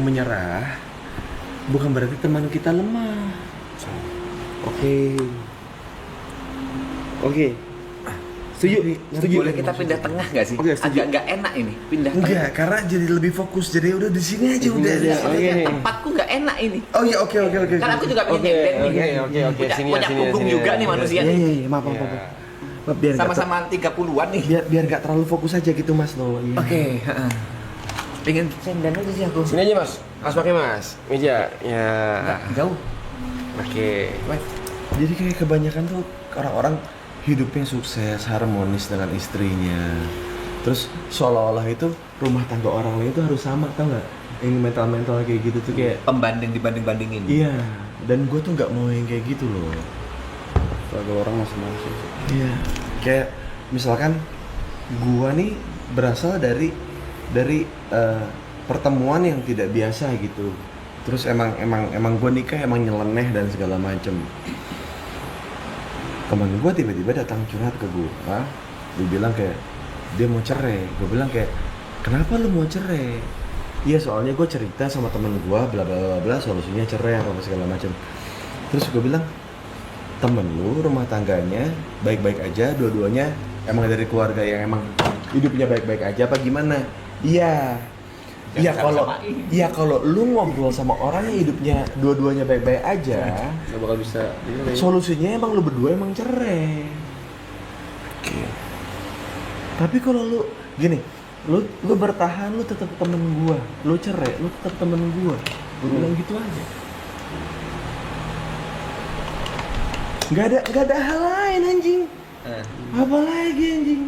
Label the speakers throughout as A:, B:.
A: menyerah bukan berarti teman kita lemah. Oke. Setuju?
B: Boleh kita pindah tengah nggak sih?
A: Oke, setuju.
B: Agak nggak enak ini pindah tengah.
A: Enggak, karena jadi lebih fokus. Jadi udah di sini aja udah.
B: Tempatku nggak enak ini.
A: Oh iya, oke.
B: Kan aku juga punya nyender nih.
C: Oke.
B: Punya punggung juga nih manusia nih.
A: Iya, maaf. Biar
B: Sama-sama 30-an nih.
A: biar nggak terlalu fokus aja gitu Mas lo. Iya.
B: Oke. Pengen sendan aja sih aku.
C: Sini aja mas. Mas pakai mas. Meja. Ya.
B: Nggak, jauh.
C: Oke.
A: Jadi kayak kebanyakan tuh orang-orang hidupnya sukses, harmonis dengan istrinya. Terus seolah-olah itu rumah tangga orang lain itu harus sama, tau nggak? Yang mental kayak gitu tuh kayak
B: Pembanding dibanding-bandingin.
A: iya. Dan gue tuh nggak mau yang kayak gitu loh.
C: Kalau orang masing-masing.
A: Iya. Kayak misalkan gua nih berasal dari pertemuan yang tidak biasa gitu. Terus emang gua nikah emang nyeleneh dan segala macem. Temen gua tiba-tiba datang curhat ke gua, dia bilang kayak dia mau cerai. Gua bilang kayak kenapa lu mau cerai? Iya soalnya gua cerita sama temen gua bla bla bla bla solusinya cerai apa segala macem. Terus gua bilang temen lu rumah tangganya baik-baik aja, dua-duanya emang dari keluarga yang emang hidupnya baik-baik aja apa gimana? Iya. Iya kalau lu ngobrol sama orang yang hidupnya dua-duanya baik-baik aja,
C: Gak bakal bisa.
A: solusinya emang lu berdua emang cerai. Oke. Tapi kalau lu gini, lu bertahan, lu tetap temen gua. Lu cerai, lu tetap temen gua. Gua bilang gitu aja. Gak ada hal lain anjing. Apa lagi anjing?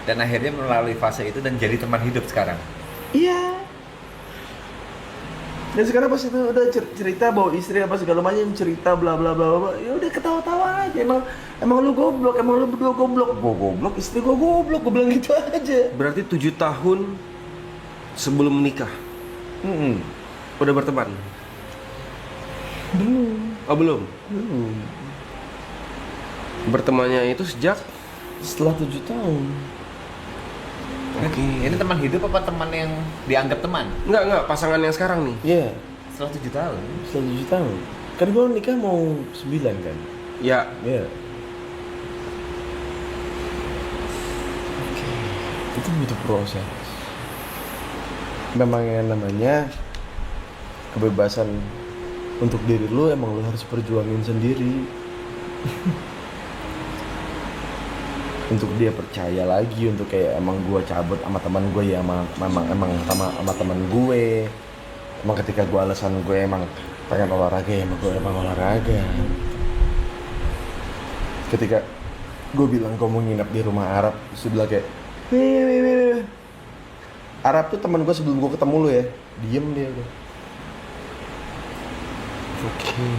B: Dan akhirnya melalui fase itu dan jadi teman hidup sekarang.
A: Iya. Dan sekarang pas itu udah cerita bawa istri apa segala macam cerita bla bla bla bla, ya udah ketawa-tawa aja. Emang lu goblok, emang lu berdua goblok. Gua goblok, istri gua goblok, gua bilang gitu aja.
C: Berarti 7 tahun sebelum menikah udah berteman?
A: Belum.
C: Oh belum? Bertemannya itu sejak?
A: Setelah 7 tahun.
B: Oke. Ini teman hidup apa teman yang dianggap teman?
C: Enggak, pasangan yang sekarang nih.
A: Iya,
B: Setelah 7 tahun.
A: setelah 7 tahun. Kan gua nikah mau 9 kan.
C: Ya.
A: Iya. Itu butuh proses. Memang yang namanya kebebasan untuk diri lu emang lu harus perjuangin sendiri. Untuk dia percaya lagi, untuk kayak emang gue cabut sama teman gue ya emang sama teman gue. Emang ketika gue alasan gue emang pengen olahraga ya emang gue emang olahraga. Ketika gue bilang gue mau nginep di rumah Arab, terus dia bilang kayak wih. Arab tuh teman gue sebelum gue ketemu lu ya, diem dia udah. Oke.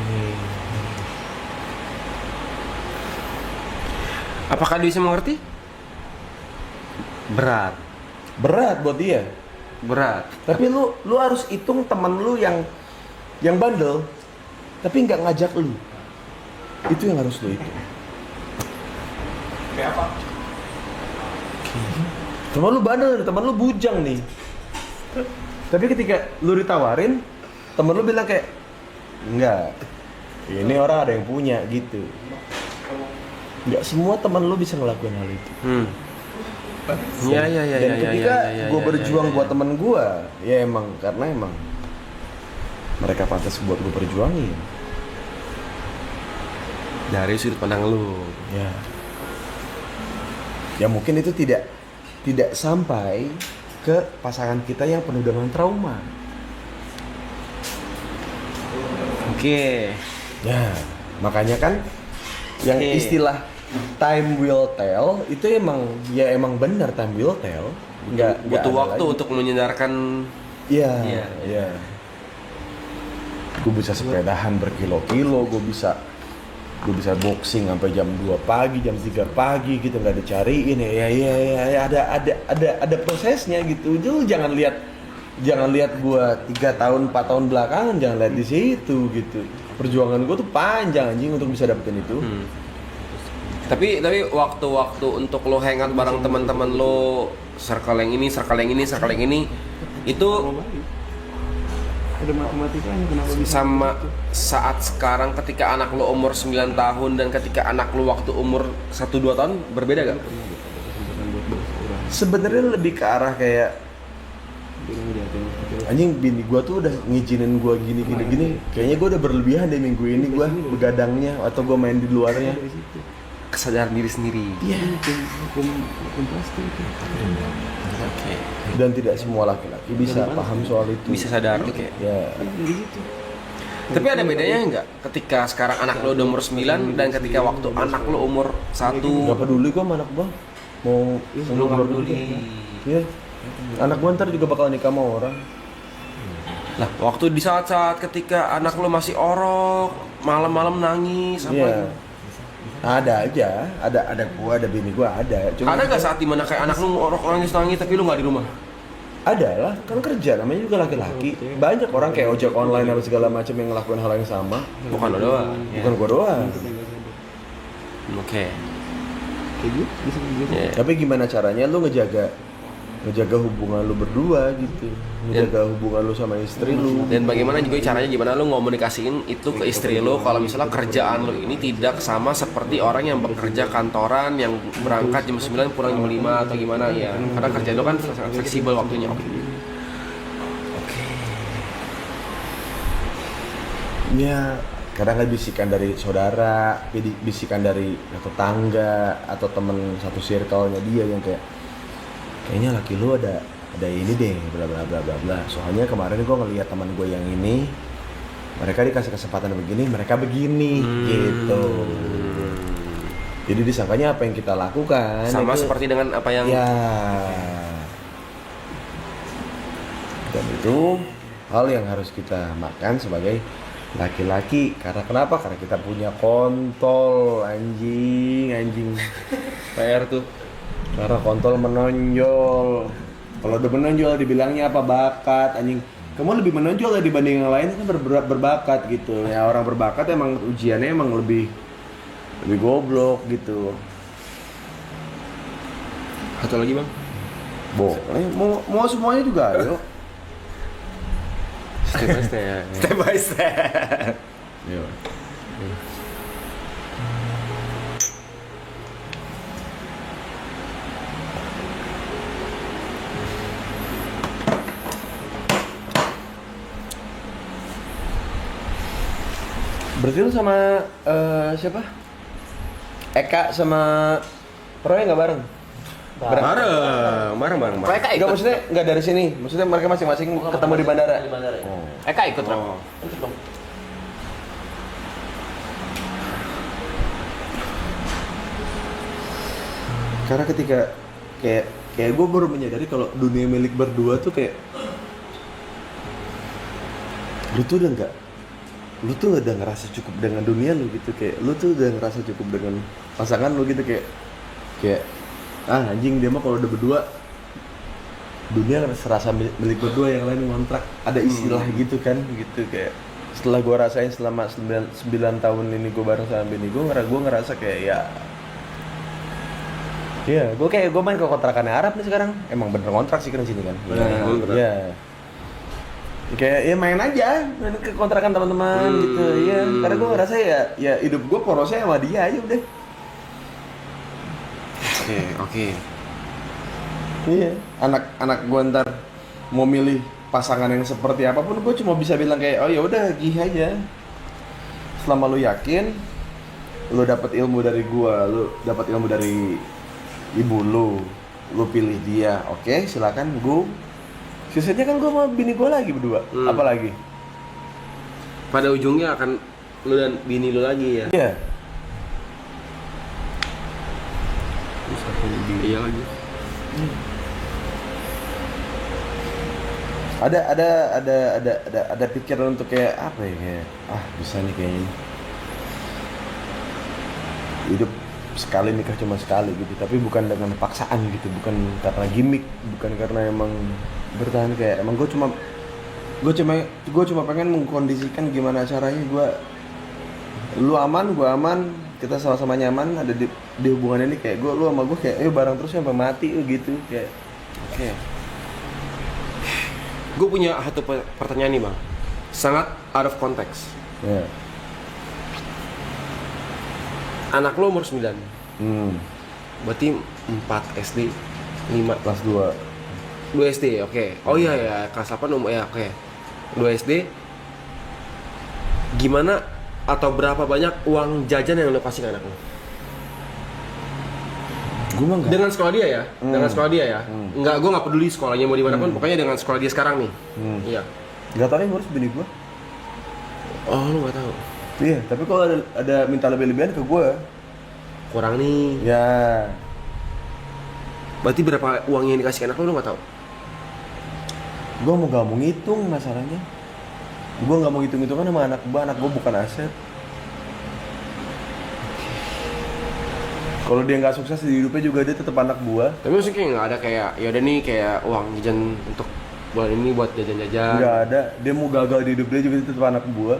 C: Apakah dia bisa mengerti?
A: Berat buat dia.
C: Berat.
A: Tapi lu harus hitung temen lu yang bandel, tapi nggak ngajak lu. Itu yang harus lu hitung.
B: Kayak apa?
A: Temen lu bandel, temen lu bujang nih. Tapi ketika lu ditawarin, temen lu bilang kayak enggak. Ini orang ada yang punya gitu. Nggak semua teman lu bisa ngelakuin hal itu.
C: Iya.
A: Dan ketika gue berjuang buat temen gue, ya emang karena emang mereka pantas buat gue perjuangin.
C: Dari sudut pandang lu.
A: Ya. Ya mungkin itu tidak sampai ke pasangan kita yang penuh dengan trauma.
C: Oke.
A: Ya, makanya kan yang istilah time will tell itu emang benar time will tell. Nggak
C: Butuh
A: ada
C: waktu
A: lagi.
C: untuk menyendarkan.
A: Iya. Gue bisa sepedahan berkilo-kilo, gue bisa boxing sampai jam 2 pagi, jam 3 pagi gitu nggak dicariin ya ada prosesnya gitu. Lu jangan lihat gue 3 tahun 4 tahun belakangan, jangan lihat di situ gitu. Perjuangan gue tuh panjang anjing untuk bisa dapetin itu.
C: Tapi waktu-waktu untuk lo hangout bareng teman-teman lo, circle yang ini, itu
A: Ada matematikanya kenapa bisa
C: Sama
A: gitu?
C: saat sekarang ketika anak lo umur 9 tahun dan ketika anak lo waktu umur 1-2 tahun berbeda gak?
A: Sebenarnya lebih ke arah kayak anjing bini gua tuh udah ngizinin gua gini. Kayaknya gua udah berlebihan deh minggu ini gua begadangnya atau gua main di luarnya.
C: Kesadaran diri sendiri.
A: Iya.
C: Oke.
A: Dan tidak semua laki-laki bisa paham soal itu.
C: Bisa sadar. Oke.
A: Ya.
C: Tapi ada bedanya nggak ketika sekarang anak lo udah umur 9 dan ketika waktu anak lo umur 1?
A: Gak peduli gua sama anak gua. Mau
C: Lu nggak peduli.
A: Iya. Anak gua ntar juga bakal nikah sama orang.
C: Lah, waktu di saat-saat ketika anak lo masih orok, malam-malam nangis apa
A: Iya.
C: gitu?
A: Ada aja, ada gua, ada bini gua ada.
C: Ada nggak saat dimana kayak anak lo orok nangis-nangis tapi lo nggak di rumah?
A: Ada lah, kan kerja namanya juga laki-laki. Banyak orang kayak ojek online apa segala macam yang ngelakuin hal yang sama.
C: Bukan lo doang.
A: Bukan gua doang.
C: Oke.
B: Kayak gitu bisa gitu.
C: Iya.
A: Tapi gimana caranya lu ngejaga hubungan lu berdua gitu. Ngejaga hubungan lu sama istri lu.
C: Dan bagaimana juga caranya gimana lo ngomunikasiin itu ke istri lo kalau misalnya kerjaan lo ini tidak sama seperti orang yang bekerja kantoran yang berangkat jam 9 pulang jam 5 atau gimana ya. Karena kerjaan lo kan sangat fleksibel waktunya. Oke.
A: Ya, kadang ada bisikan dari saudara, bisikan dari tetangga atau temen satu circle-nya dia yang kayak kayaknya laki lu ada ini deh, bla bla bla bla bla. Soalnya kemarin gue ngeliat teman gue yang ini, mereka dikasih kesempatan begini, mereka begini, gitu. Jadi disangkanya apa yang kita lakukan
C: Sama
A: itu,
C: seperti dengan apa yang
A: ya. Dan itu hal yang harus kita makan sebagai laki-laki. Karena kenapa? Karena kita punya kontol, anjing. PR tuh. Karena kontol menonjol. Kalau udah menonjol dibilangnya apa? Bakat, anjing. Kamu lebih menonjol dibanding yang lain kan berbakat gitu. Ya orang berbakat emang ujiannya emang lebih goblok gitu.
C: satu lagi bang?
A: Boleh, mau semuanya juga ayo.
C: Step by step.
A: Step by step. Iya. Berarti lu sama siapa? Eka sama Roy nggak bareng?
C: Bareng.
B: Mereka
A: Enggak,
B: ikut.
A: maksudnya nggak dari sini. Maksudnya mereka masing-masing ketemu di bandara. Oh.
B: Eka ikut, Ram.
C: Oh.
B: Ikut dong.
A: Karena ketika kayak gue baru menyadari kalau dunia milik berdua tuh kayak lu tuh udah ngerasa cukup dengan dunia lu gitu, kayak lu tuh udah ngerasa cukup dengan pasangan lu gitu, kayak anjing dia mah kalau udah berdua dunia serasa milik berdua, yang lain ngontrak, ada istilah gitu kan, gitu kayak setelah gue rasain selama 9 tahun ini gue bareng sama bini gue ngerasa kayak ya iya, gue main ke kontrakannya Arab nih sekarang. Emang bener kontrak sih kan sini kan.
C: Bener kontrak.
A: Iya. Kayak ya main aja, main ke kontrakan teman-teman gitu. Iya, karena gue ngerasa ya hidup gue porosnya sama dia aja udah.
C: Oke.
A: Iya, anak gue ntar mau milih pasangan yang seperti apapun, gue cuma bisa bilang kayak oh ya udah gih aja. Selama lu yakin, lu dapat ilmu dari gue, lu dapat ilmu dari ibu lu pilih dia, oke, silakan gue. Sisanya kan gue mau bini gue lagi berdua, apa lagi?
C: Pada ujungnya akan lu dan bini lu lagi ya.
A: Iya.
C: Iya lagi.
A: Ada pikiran untuk kayak apa ya, kayak bisa nih kayaknya hidup sekali nikah cuma sekali gitu, tapi bukan dengan paksaan gitu, bukan karena gimmick, bukan karena emang bertahan, kayak emang gue cuma pengen mengkondisikan gimana caranya lu aman, gue aman, kita sama-sama nyaman ada di hubungan ini, kayak lu sama gue kayak bareng terus sampai mati gitu, kayak
C: Oke. Gue punya satu pertanyaan nih bang. sangat out of context.
A: Ya.
C: Anak lo umur 9, berarti 4 SD, 5
A: Kelas 2.
C: 2 SD, oke. Oh iya ya, kelas 8 umur ya, oke. 2 SD. Gimana atau berapa banyak uang jajan yang lo kasih ke anak lo?
A: Gue mah enggak.
C: Dengan sekolah dia ya? Dengan sekolah dia ya? Enggak, gue nggak peduli sekolahnya mau di mana pun, pokoknya dengan sekolah dia sekarang nih. Iya.
A: Enggak tahu yang ngurus bini gue.
C: Oh, lu nggak tahu.
A: Iya, tapi kalau ada minta lebih-lebihan ke gue,
C: Kurang nih.
A: ya
C: Berarti berapa uang yang dikasih ke anak lo, lu nggak tahu?
A: gue gak mau ngitung masalahnya. Gue gak mau hitung-hitungan sama anak gue bukan aset. Kalau dia nggak sukses di hidupnya juga dia tetap anak gue.
C: Tapi maksudnya kayak nggak ada kayak, ya udah nih kayak uang jajan untuk bulan ini buat jajan-jajan.
A: Nggak ada, dia mau gagal di hidup dia juga tetap anak gue.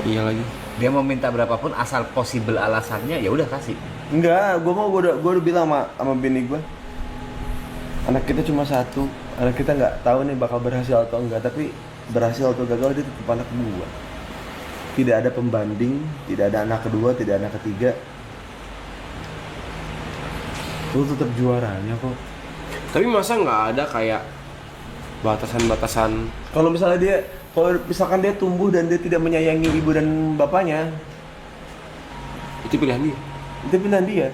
C: Iya lagi.
B: Dia mau minta berapapun asal possible alasannya ya udah kasih.
A: Enggak, gue udah bilang sama bini gue, anak kita cuma satu, anak kita nggak tahu nih bakal berhasil atau enggak, tapi berhasil atau gagal dia tetap anak gue. Tidak ada pembanding, tidak ada anak kedua, tidak ada anak ketiga. Lu tetap juaranya kok.
C: Tapi masa nggak ada kayak batasan-batasan?
A: Kalau misalkan dia tumbuh dan dia tidak menyayangi ibu dan bapaknya,
C: Itu pilihan dia.
A: itu pilihan dia.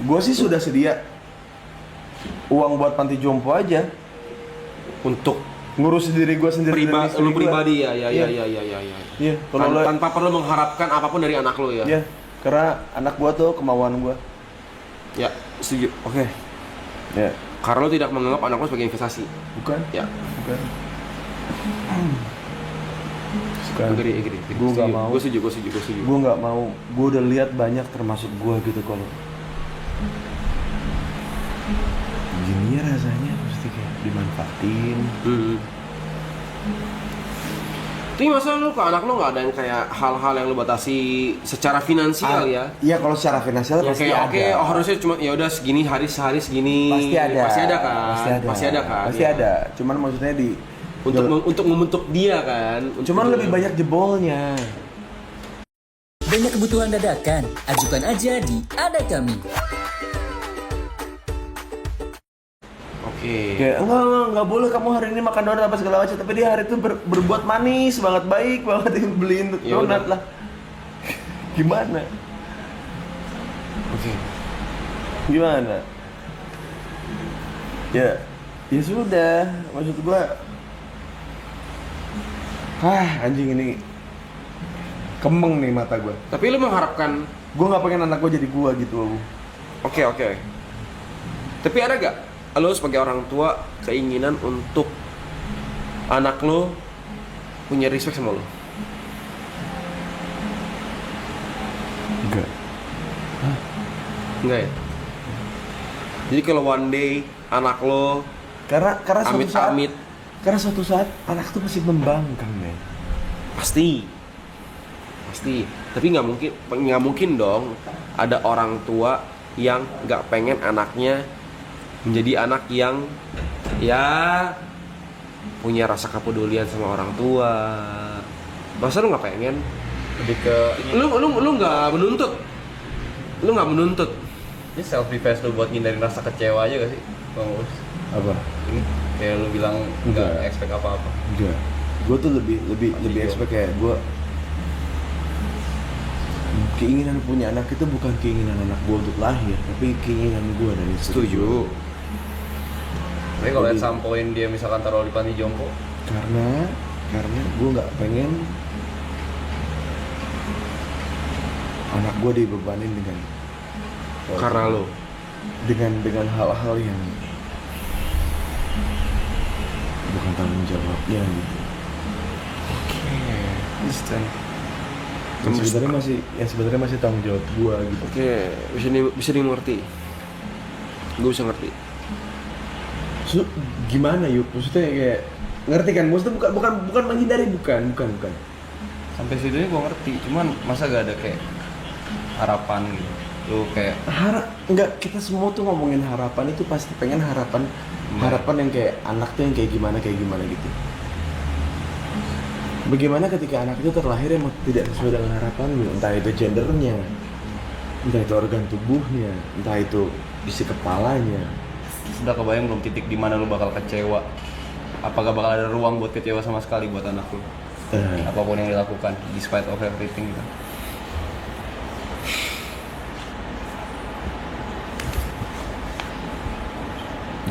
A: Gue sih sudah sedia uang buat panti jompo aja
C: Untuk
A: ngurus diri gue sendiri dan istri
C: lu
A: gua.
C: pribadi ya.
A: Iya. Iya, kalau
C: Tanpa perlu mengharapkan apapun dari anak lu ya.
A: ya, karena anak gue tuh kemauan gue.
C: Ya, setuju.
A: Oke. Ya,
C: Karena lu tidak menganggap anak lu sebagai investasi.
A: bukan?
C: Ya.
A: Bukan. Bukan.
C: Agree.
A: Gua nggak mau.
C: Gue setuju.
A: Gue nggak mau. Gue udah lihat banyak termasuk gue gitu kalau gini ya rasanya mesti kayak dimanfaatin.
C: Tapi masa lu ke anak lu nggak ada yang kayak hal-hal yang lu batasi secara finansial ya?
A: Iya, kalau secara finansial
C: Yang
A: pasti
C: kayak
A: ada.
C: oke, oh, harusnya cuma ya udah segini sehari segini.
A: Pasti ada.
C: Pasti ada kan?
A: Pasti
C: ya.
A: ada. Cuman maksudnya
C: Untuk membentuk dia kan.
A: cuman lebih banyak jebolnya.
D: Banyak kebutuhan dadakan, ajukan aja di Ada Kami.
C: Oke.
A: Kayak enggak boleh kamu hari ini makan donat apa segala macam, tapi dia hari itu berbuat manis banget, baik banget, beliin
C: Ya
A: donat
C: udah.
A: lah. Gimana?
C: Oke.
A: Gimana? Ya sudah, maksud gua anjing ini kemeng nih mata gua.
C: Tapi lu mengharapkan
A: Gua nggak pengen anak gua jadi gua gitu.
C: Oke. Tapi ada gak lo sebagai orang tua keinginan untuk anak lo punya respect sama lo?
A: Enggak.
C: Enggak ya? Jadi kalau one day anak lo
A: Karena
C: amit-amit
A: suatu saat anak tuh pasti membangkang, men.
C: pasti. Tapi nggak mungkin dong ada orang tua yang nggak pengen anaknya menjadi anak yang ya punya rasa kepedulian sama orang tua. Masa lu nggak pengen?
B: Lebih ke
C: Lu nggak menuntut.
B: ini self defense lu buat ngindarin rasa kecewa aja gak sih? Bang Us?
A: Apa?
B: Ini kayak lu bilang
A: Enggak.
B: nggak expect apa-apa.
A: Enggak. Gue tuh lebih
B: Masih
A: expect kayak gue keinginan punya anak itu bukan keinginan anak gue untuk lahir, tapi keinginan gue dan istri.
C: Setuju.
B: Tapi kalau at
A: Jadi-
B: some point dia misalkan taruh di panti jompo,
A: Karena gue nggak pengen anak gue dibebanin
C: Karena lo.
A: dengan hal-hal yang bukan tanggung jawabnya gitu.
C: Understand.
A: Yang sebenarnya masih tanggung jawab gue gitu.
C: Oke, bisa dimengerti. Gue bisa ngerti.
A: So, gimana yuk? Maksudnya kayak ngerti kan? Maksudnya bukan menghindari, bukan.
B: sampai situ gue ngerti. Cuman masa gak ada kayak harapan gitu? Lu kayak
A: Enggak, kita semua tuh ngomongin harapan itu pasti pengen harapan yang kayak anak tuh yang kayak gimana gitu. Bagaimana ketika anak itu terlahir yang tidak sesuai dengan harapanmu, entah itu gendernya, entah itu organ tubuhnya, entah itu isi kepalanya.
B: Sudah kebayang belum titik di mana lu bakal kecewa? Apakah bakal ada ruang buat kecewa sama sekali buat anak lu? Apapun yang dilakukan, despite of everything gitu.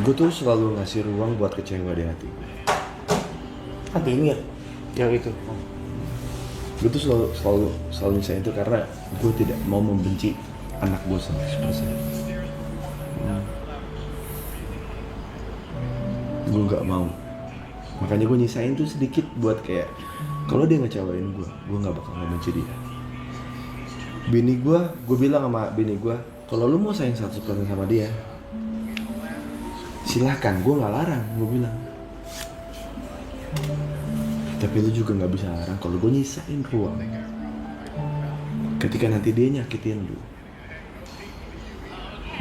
A: Gue tuh selalu ngasih ruang buat kecewa di hati. Hati ini ya? Yang itu. Gue tuh selalu misalnya itu karena gue tidak mau membenci anak gue 100%. Gue nggak mau. Makanya gue nyisain tuh sedikit buat kayak kalau dia ngecewain gue nggak bakal ngebenci dia. Bini gue bilang sama bini gue, kalau lu mau sayang 100% sama dia, silahkan, gue nggak larang, gue bilang. Tapi lu juga nggak bisa larang kalau gue nyisain ruang. Ketika nanti dia nyakitin lu.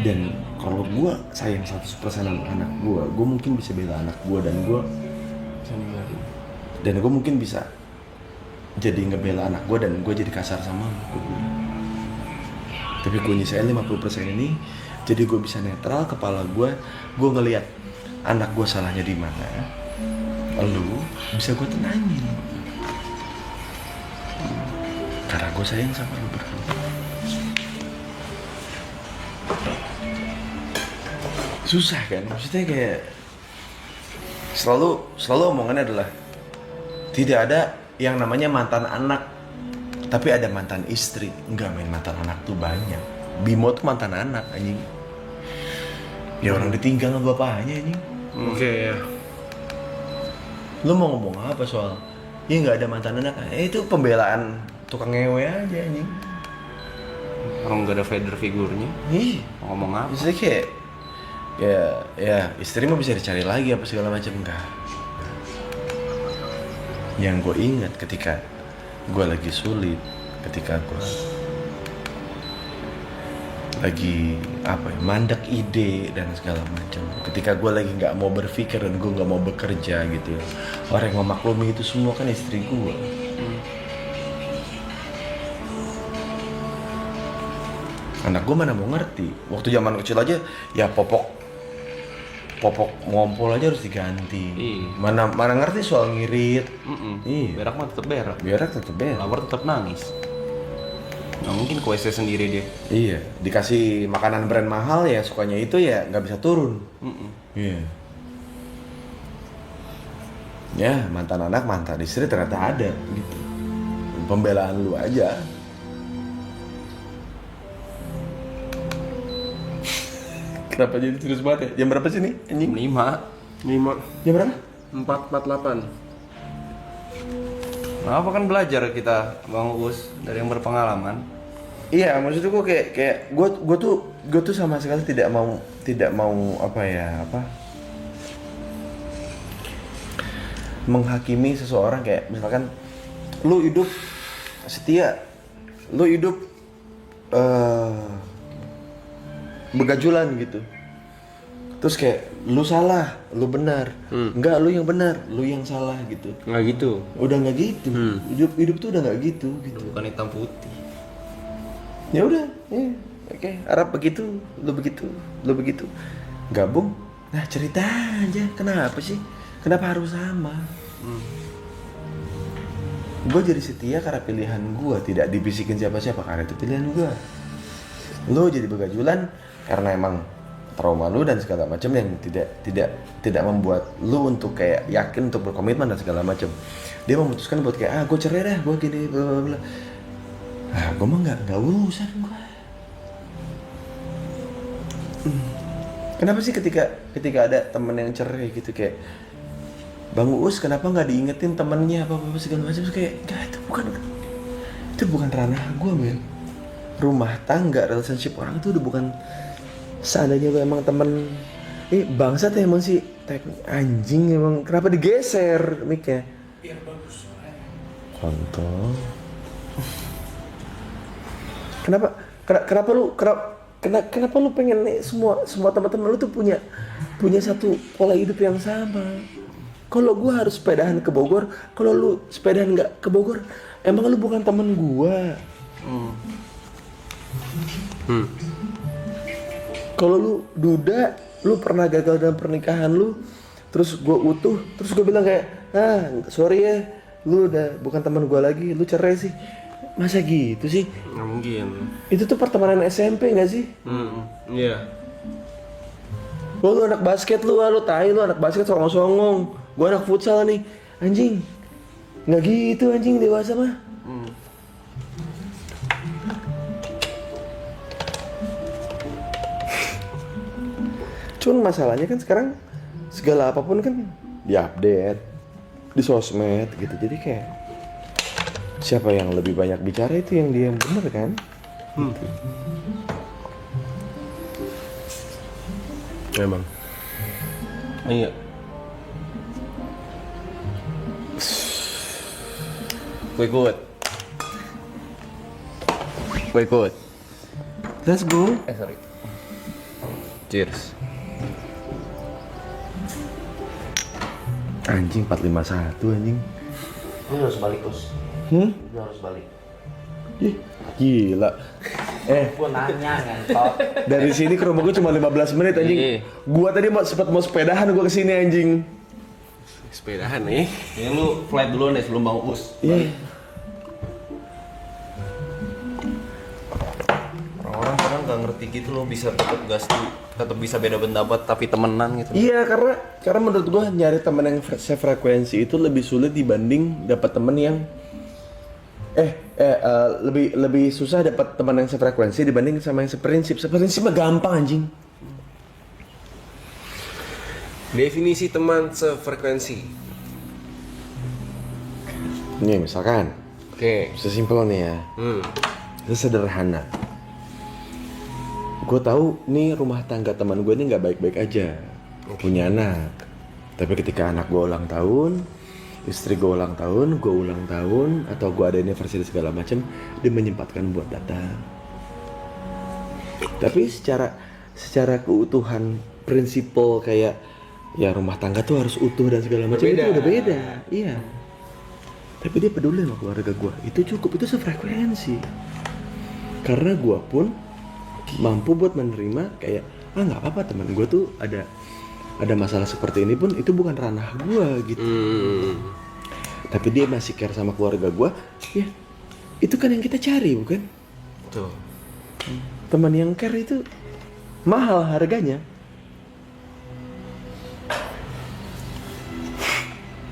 A: Dan kalau gue sayang 100% sama anak gue mungkin bisa bela anak gue dan gue mungkin bisa jadi ngebela anak gue dan gue jadi kasar sama lu. Tapi gue nyisain 50% ini, jadi gue bisa netral kepala gue ngelihat anak gue salahnya di mana, lu bisa gue tenangin. Karena gue sayang sama lu berdua. Susah kan, maksudnya kayak selalu omongannya adalah tidak ada yang namanya mantan anak, tapi ada mantan istri. Enggak, main mantan anak tuh banyak. Bimo tuh mantan anak anjing. Ya orang ditinggal sama bapaknya anjing.
C: Oke ya.
A: Lu mau ngomong apa soal ya nggak ada mantan anak? Itu pembelaan tukang ngewe aja anjing.
B: Orang gak ada father figurnya,
A: Ih,
B: mau ngomong apa?
A: maksudnya kayak ya istri mah bisa dicari lagi apa segala macam, enggak. Yang gue ingat ketika gue lagi sulit, ketika gue lagi mandek ide dan segala macam, ketika gue lagi nggak mau berpikir dan gue nggak mau bekerja gitu ya, orang yang memaklumi itu semua kan istri gue. Anak gue mana mau ngerti, waktu zaman kecil aja ya popok ngompol aja harus diganti. Mana ngerti soal ngirit. Iya.
B: Berak mah tetep berak.
A: Berak tetep berak.
B: Lapar tetep nangis. Nggak mungkin ke WC sendiri dia.
A: Iya, dikasih makanan brand mahal ya sukanya itu ya nggak bisa turun. Iya. Ya mantan anak mantan istri ternyata ada gitu. Pembelaan lu aja. Kenapa jadi serius banget ya? Jam berapa sih nih anjing?
B: 5.
A: Jam berapa?
C: 4:48.
B: Apa kan belajar kita Bang Uus dari yang berpengalaman.
A: Iya, maksud gue kayak gue tuh sama sekali tidak mau menghakimi seseorang. Kayak misalkan lu hidup setia, lu hidup begajulan gitu, terus kayak lu salah, lu benar. Enggak, lu yang benar, lu yang salah gitu.
C: Nggak gitu.
A: Udah nggak gitu. Hidup tuh udah nggak gitu.
B: Bukan hitam putih.
A: Ya udah, oke. Arab begitu, lu begitu, gabung. Nah cerita aja, kenapa sih? Kenapa harus sama? Gue jadi setia karena pilihan gue, tidak dibisikin siapa-siapa karena itu pilihan gue. Lu jadi begajulan karena emang trauma lu dan segala macam yang tidak membuat lu untuk kayak yakin untuk berkomitmen dan segala macam. Dia memutuskan buat kayak gue cerai dah, gue gini bla bla bla. Gue mah nggak urusan gue. Kenapa sih ketika ada temen yang cerai gitu kayak Bang Uus kenapa nggak diingetin temennya apa segala macam, kayak itu bukan ranah gue men. Rumah tangga, relationship orang itu udah bukan. Seandainya lu emang temen bangsat ya emang sih anjing, emang kenapa digeser mic-nya? Biar bagus suaranya. Kontol. Kenapa lu pengen nih semua teman-teman lu tuh punya satu pola hidup yang sama? Kalau gue harus sepedahan ke Bogor, kalau lu sepedahan nggak ke Bogor, emang lu bukan temen gue. Kalau lu duda, lu pernah gagal dalam pernikahan lu, terus gue utuh, terus gue bilang kayak, sorry ya, lu udah bukan teman gue lagi, lu cerai sih. Masa gitu sih?
C: Nggak mungkin.
A: Itu tuh pertemanan SMP nggak sih?
C: Iya.
A: Lu anak basket lu tai lu anak basket songong-songong. Gue anak futsal nih, anjing. Nggak gitu anjing, dewasa mah. Cuman masalahnya kan sekarang segala apapun kan diupdate di sosmed gitu. Jadi kayak siapa yang lebih banyak bicara itu yang dia yang bener kan?
C: Memang.
B: Iya. Gue ikut.
A: Let's go.
B: Sorry. Cheers.
A: Anjing 451 anjing.
E: Lu harus balik, Bos. Lu harus balik.
A: Ih, gila.
E: Gua nanya ngentot.
A: Dari sini ke rumah gue cuma 15 menit anjing.
B: Iya.
A: Gua tadi sempat mau sepedahan gua kesini anjing.
C: Sepedahan nih.
B: Ini lu flight dulu nih sebelum Bang Us.
A: Iya.
B: Orang-orang kadang nggak ngerti gitu loh, bisa tetap bisa beda pendapat tapi temenan gitu.
A: Iya, karena menurut gua nyari teman yang sefrekuensi itu lebih sulit dibanding dapat teman yang lebih susah dapat teman yang sefrekuensi dibanding sama yang seprinsip. Seprinsip mah gampang anjing.
C: Definisi teman sefrekuensi.
A: Nih misalkan,
C: Oke.
A: sesimpel nih ya. Itu sederhana. Gue tahu nih rumah tangga teman gue ini nggak baik-baik aja, punya anak. Tapi ketika anak gue ulang tahun, istri gue ulang tahun, gue ulang tahun, atau gue ada anniversary segala macam, dia menyempatkan buat datang. Tapi secara keutuhan prinsipal kayak ya rumah tangga tuh harus utuh dan segala macam itu udah beda. Iya. Tapi dia peduli sama keluarga gue. Itu cukup, itu sefrekuensi. Karena gue pun mampu buat menerima kayak nggak apa-apa teman gue tuh ada masalah seperti ini pun itu bukan ranah gue gitu. Tapi dia masih care sama keluarga gue, ya itu kan yang kita cari bukan?
C: Tuh.
A: Teman yang care itu mahal harganya.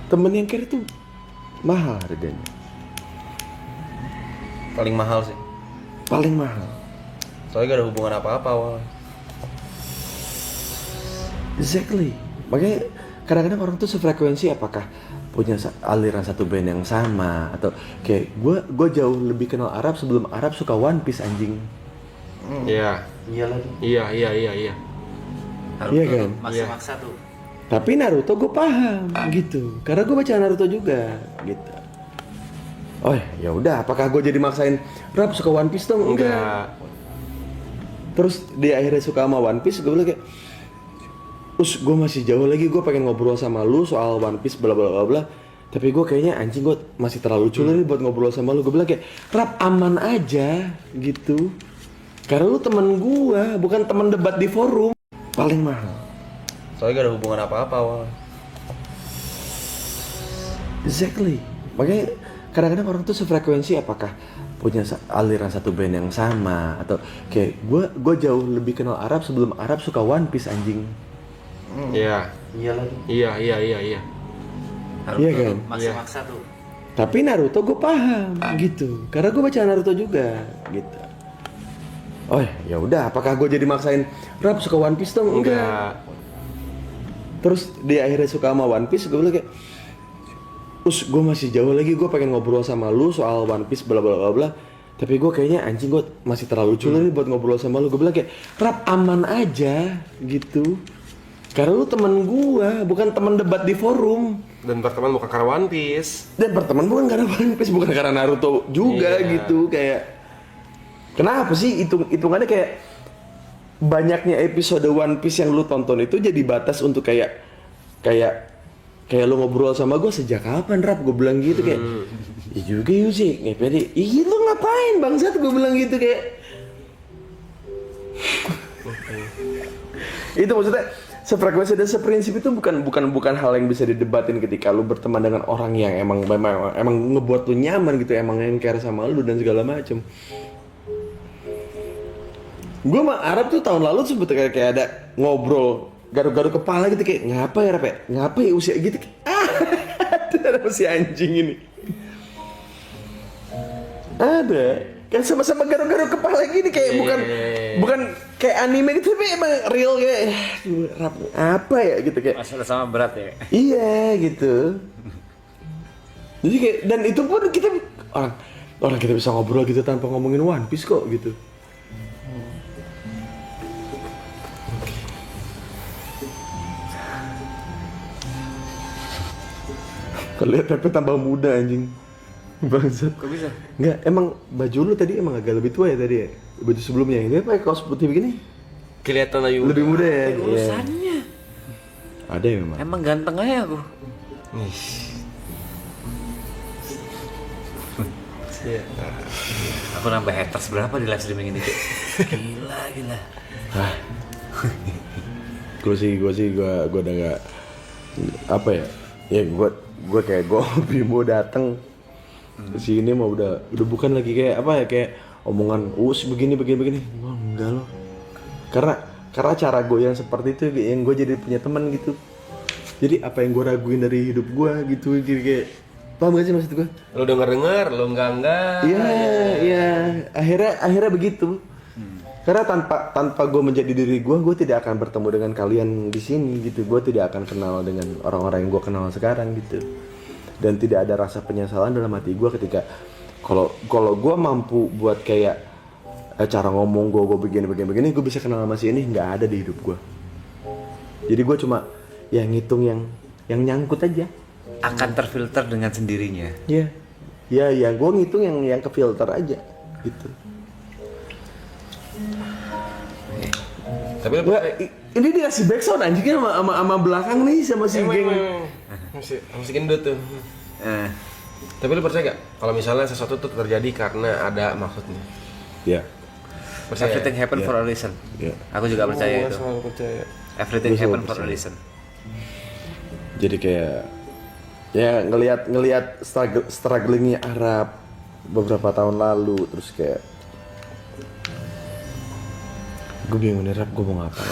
A: Temen yang care itu mahal harganya.
B: Paling mahal sih.
A: Paling mahal.
B: Soalnya gak ada hubungan apa-apa awalnya.
A: Exactly. Makanya kadang-kadang orang tuh sefrekuensi apakah punya aliran satu band yang sama atau kayak gue jauh lebih kenal Arab sebelum Arab suka One Piece anjing.
C: Iya.
E: Iya lagi.
C: Iya.
A: Iya kan?
E: Maksa-maksa tuh.
A: Tapi Naruto gue paham gitu, karena gue baca Naruto juga gitu. Oh ya udah, apakah gue jadi maksain Rap suka One Piece dong? Enggak. Terus dia akhirnya suka sama One Piece, gue bilang kayak, gue masih jauh lagi, gue pengen ngobrol sama lu soal One Piece bla bla bla bla. Tapi gue kayaknya anjing gue masih terlalu culun nih buat ngobrol sama lu. Gue bilang kayak, Rap aman aja gitu. Karena lu temen gue, bukan temen debat di forum. Paling mahal.
B: Soalnya gak ada hubungan apa-apa awalnya.
A: Exactly. Makanya kadang-kadang orang tuh sefrekuensi apakah punya aliran satu band yang sama atau kayak gue jauh lebih kenal Arab sebelum Arab suka One Piece anjing.
C: Iya.
E: Iya lagi.
C: Iya.
A: Iya kan?
E: Maksa-maksa tuh.
A: Tapi Naruto gue paham gitu, karena gue baca Naruto juga gitu. Oh ya udah, apakah gue jadi maksain Rap suka One Piece dong? Enggak. Terus dia akhirnya suka sama One Piece, gue bilang kayak, gue masih jauh lagi, gue pengen ngobrol sama lu soal One Piece bla bla bla bla. Tapi gue kayaknya anjing gue masih terlalu culun nih buat ngobrol sama lu. Gue bilang kayak, Rap aman aja gitu. Karena lu temen gue, bukan temen debat di forum.
C: Dan berteman bukan karena One Piece.
A: Dan berteman bukan karena One Piece, bukan karena Naruto juga gitu. Kayak kenapa sih hitungannya kayak banyaknya episode One Piece yang lu tonton itu jadi batas untuk kayak kayak lu ngobrol sama gue sejak kapan Rap, gue bilang gitu kayak ya juga yuk sih ngepet, ih lu ngapain bangsat, gue bilang gitu kayak itu maksudnya sefrekuensi dan seprinsip itu bukan hal yang bisa didebatin ketika lu berteman dengan orang yang emang ngebuat lu nyaman gitu, emang yang care sama lu dan segala macem. Gue sama Arab tuh tahun lalu sempet kayak ada ngobrol garuk-garuk kepala gitu kayak ngapa ya Rap ya? Ngapa ya usia gitu? Ada si anjing ini. Ada. Kan sama-sama garuk-garuk kepala gini kayak bukan kayak anime gitu tapi emang real kayak Rap apa ya gitu kayak.
D: Masalah sama berat ya.
A: Iya gitu. Jadi kayak dan itu pun kita orang kita bisa ngobrol gitu tanpa ngomongin One Piece kok gitu. Kalau lihat Pepe tambah muda anjing. Bangsat.
D: Kok bisa?
A: Enggak, emang baju lu tadi emang agak lebih tua ya tadi ya? Baju sebelumnya. Ini pakai kaos putih begini.
C: Kelihatan ayu.
A: Lebih muda ya. Iya.
D: Urusannya.
A: Ada ya memang.
D: Emang ganteng aja aku. Aku nambah haters berapa di live streaming ini, Cik? Gila.
A: Gue udah gak apa ya? Ya gue kayak gue mau dateng ke sini mau udah bukan lagi kayak apa ya kayak omongan begini. Wah, enggak loh. Karena cara gue yang seperti itu yang gue jadi punya teman gitu. Jadi apa yang gue raguin dari hidup gue gitu jadi kayak paham gak sih maksud gue?
C: Lo denger, lo enggak.
A: Iya. Akhirnya begitu. Karena tanpa gue menjadi diri gue tidak akan bertemu dengan kalian di sini gitu. Gue tidak akan kenal dengan orang-orang yang gue kenal sekarang gitu. Dan tidak ada rasa penyesalan dalam hati gue ketika kalau gue mampu buat kayak cara ngomong gue begini gue bisa kenal sama si ini, nggak ada di hidup gue. Jadi gue cuma ya ngitung yang nyangkut aja.
D: Akan terfilter dengan sendirinya.
A: Iya. Ya gue ngitung yang ke filter aja gitu.
C: Tapi
A: Ini dia ngasih backsound anjingnya sama belakang nih sama si geng.
C: masih gendut tuh. Tapi lu percaya gak kalau misalnya sesuatu tuh terjadi karena ada maksudnya?
A: Ya.
C: Percaya?
D: Everything happen for a reason.
A: Ya.
D: Aku juga percaya itu.
C: Selalu percaya.
D: Everything
A: Gua selalu
D: happen for a
A: percaya.
D: reason.
A: Jadi kayak ya ngelihat strugglingnya Arab beberapa tahun lalu terus kayak gue bingung nih Rap gue mau ngapain.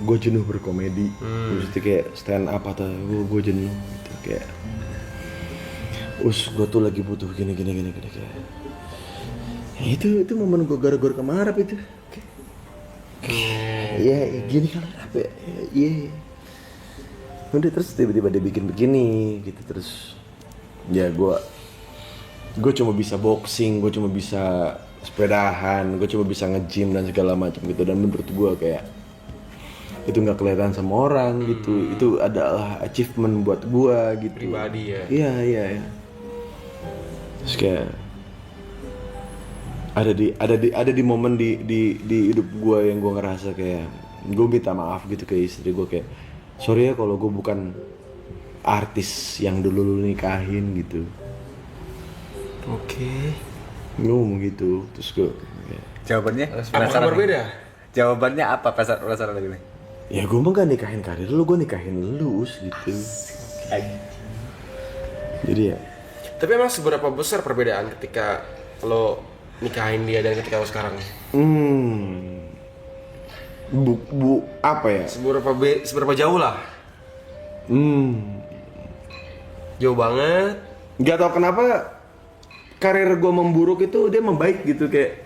A: gue jenuh berkomedi. Terus kayak stand up atau gue jenuh gitu kayak gue tuh lagi butuh gini kayak ya, itu momen gue gara-gara sama Arab itu ya gini kali Rap ya iya. Udah terus tiba-tiba dia bikin begini gitu terus ya gue cuma bisa boxing, gue cuma bisa sepedahan, gue cuma bisa nge-gym dan segala macam gitu dan menurut gue kayak itu nggak kelihatan sama orang gitu, itu adalah achievement buat gue gitu.
C: Pribadi ya.
A: Iya. Terus kayak ada di momen di hidup gue yang gue ngerasa kayak gue minta maaf gitu ke istri gue kayak sorry ya kalau gue bukan artis yang dulu lu nikahin gitu.
C: Oke.
A: Gue ngomong gitu, terus gue
D: Jawabannya?
C: Apakah berbeda?
D: Jawabannya apa penasaran lagi nih?
A: ya gue mah gak nikahin karir lu, gue nikahin lu gitu. Jadi ya
C: Tapi emang seberapa besar perbedaan ketika lo nikahin dia dan ketika lo sekarang?
A: apa ya?
C: Seberapa jauh lah? Jauh banget.
A: Gak tau kenapa karir gue memburuk itu dia membaik gitu kayak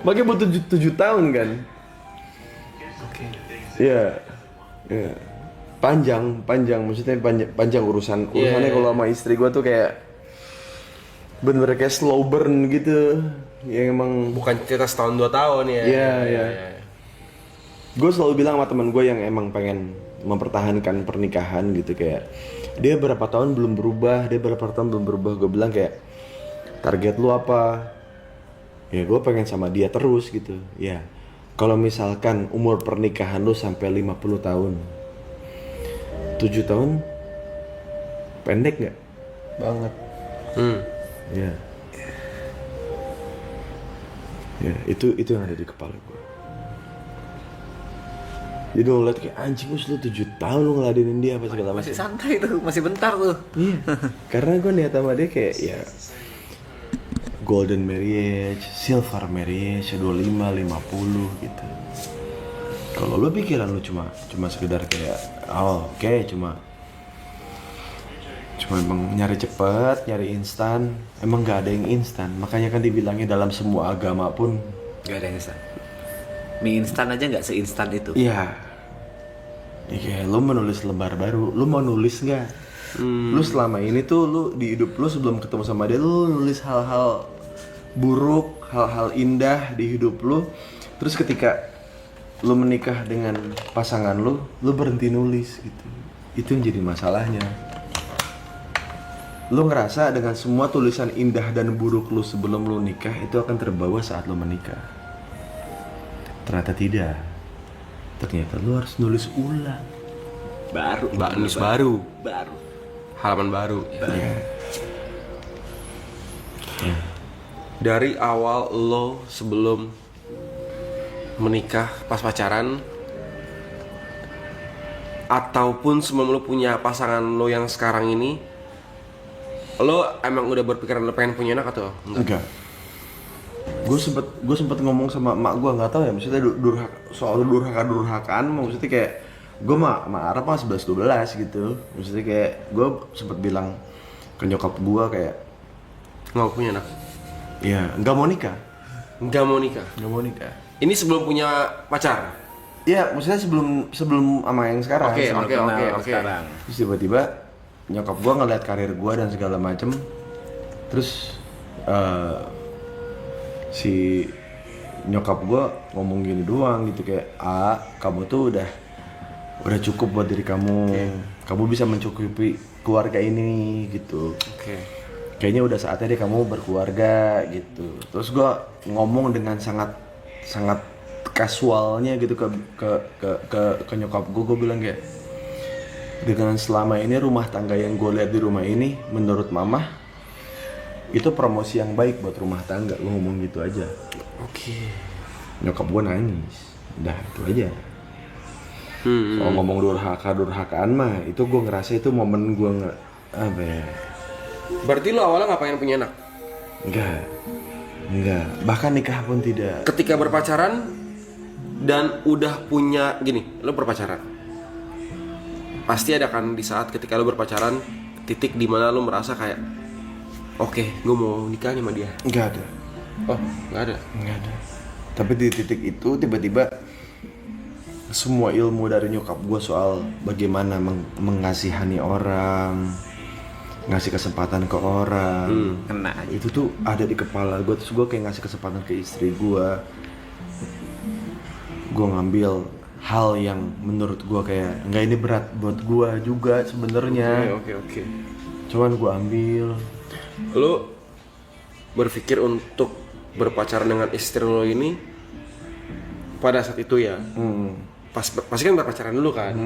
A: makanya butuh 7 tahun kan.
C: Oke.
A: Iya. Panjang maksudnya panjang urusannya kalau sama istri gue tuh kayak bener-bener kayak slow burn gitu yang emang
C: Bukan cerita setahun 2 tahun ya.
A: Iya. Gue selalu bilang sama teman gue yang emang pengen mempertahankan pernikahan gitu kayak dia berapa tahun belum berubah, gue bilang kayak target lu apa? Ya gue pengen sama dia terus gitu. Ya kalau misalkan umur pernikahan lu sampai 50 tahun 7 tahun pendek nggak?
B: Banget.
A: Ya. Ya, itu yang ada di kepala gue. Jadi lo ngeliat kayak anjing lu 7 tahun lu ngeladenin dia apa segala macam.
E: Masih santai tuh, masih bentar tuh.
A: Iya. Karena gue niat sama dia kayak ya golden marriage, silver marriage, 25, 50 gitu. Kalau lo pikiran lu cuma sekedar kayak oke, cuma emang nyari cepet, nyari instan. Emang gak ada yang instan. Makanya kan dibilangnya dalam semua agama pun
E: Gak ada yang instan. Mie instan aja nggak seinstan itu.
A: iya. Ya kayak lu menulis lembar baru, lu mau nulis nggak? Lu selama ini tuh lu di hidup lu sebelum ketemu sama dia lu nulis hal-hal buruk, hal-hal indah di hidup lu. Terus ketika lu menikah dengan pasangan lu berhenti nulis gitu. Itu yang jadi masalahnya. Lu ngerasa dengan semua tulisan indah dan buruk lu sebelum lu nikah itu akan terbawa saat lu menikah. Ternyata tidak. Ternyata lu harus nulis ulang.
C: Nulis baru.
E: Baru.
C: Halaman baru.
A: Ya.
C: Dari awal lo sebelum menikah, pas pacaran, ataupun sebelum lo punya pasangan lo yang sekarang ini, lo emang udah berpikiran lo pengen punya anak atau enggak?
A: Gue sempet ngomong sama emak gue, nggak tahu ya maksudnya soal durhakaan maksudnya kayak gue sama Arab mah 11-12 gitu. Maksudnya kayak gue sempet bilang ke nyokap gue kayak
C: Nggak punya anak?
A: ya nggak mau nikah.
C: Nggak mau nikah. Ini sebelum punya pacar?
A: Iya, maksudnya sebelum sama yang sekarang.
C: Oke.
E: Sekarang.
A: Terus tiba-tiba nyokap gue ngeliat karir gue dan segala macem. Terus si nyokap gue ngomong gini doang gitu kayak kamu tuh udah cukup buat diri kamu. Kamu bisa mencukupi keluarga ini gitu.
C: Oke.
A: Kayaknya udah saatnya deh kamu berkeluarga gitu. Terus gue ngomong dengan sangat kasualnya gitu ke nyokap gue bilang kayak dengan selama ini rumah tangga yang gue lihat di rumah ini menurut mama itu promosi yang baik buat rumah tangga. Gue ngomong gitu aja.
C: Oke.
A: Nyokap gue nangis. Udah itu aja. Soal ngomong durhakaan mah itu gue ngerasa itu momen gue nggak apa ya.
C: Berarti lo awalnya nggak pengen punya anak?
A: Enggak. Bahkan nikah pun tidak.
C: Ketika berpacaran dan udah punya gini, lo berpacaran, pasti ada kan di saat ketika lo berpacaran titik dimana lo merasa kayak oke, gue mau nikah nih sama dia.
A: Enggak ada.
C: Oh, nggak ada.
A: Tapi di titik itu tiba-tiba semua ilmu dari nyokap gue soal bagaimana mengasihani orang, ngasih kesempatan ke orang,
E: Kena aja.
A: itu tuh ada di kepala gue. Terus gue kayak ngasih kesempatan ke istri gue ngambil hal yang menurut gue kayak nggak ini berat buat gue juga sebenarnya.
C: Oke.
A: Cuman gue ambil.
C: Lo berpikir untuk berpacaran dengan istri lo ini pada saat itu ya? Pasti kan berpacaran dulu kan?